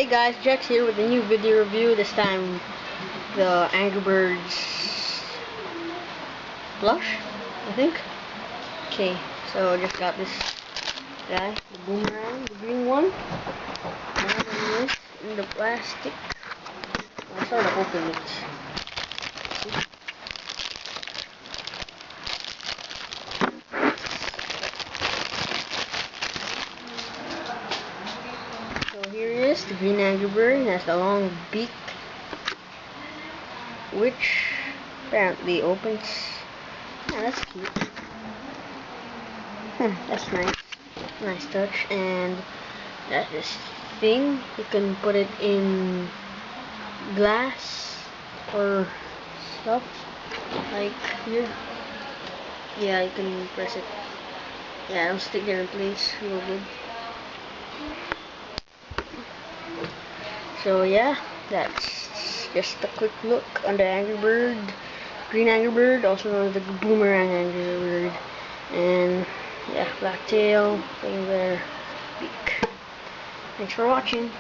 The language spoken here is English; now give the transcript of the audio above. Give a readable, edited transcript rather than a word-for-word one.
Hey guys, Jax here with a new video review. This time, the Angry Birds blush, I think. Okay, so I just got this guy, the boomerang, the green one. And this in the plastic. I sort of open it. So here he is, the green Angry Bird. He has a long beak, which apparently opens. Yeah, that's cute. That's nice. Nice touch. And that's this thing. You can put it in glass or stuff. Like here. Yeah, you can press it. Yeah, it'll stick there in place real good. So yeah, that's just a quick look on the Angry Bird. Green Angry Bird, also known as the Boomerang Angry Bird. And yeah, black tail, thing there, beak. Thanks for watching.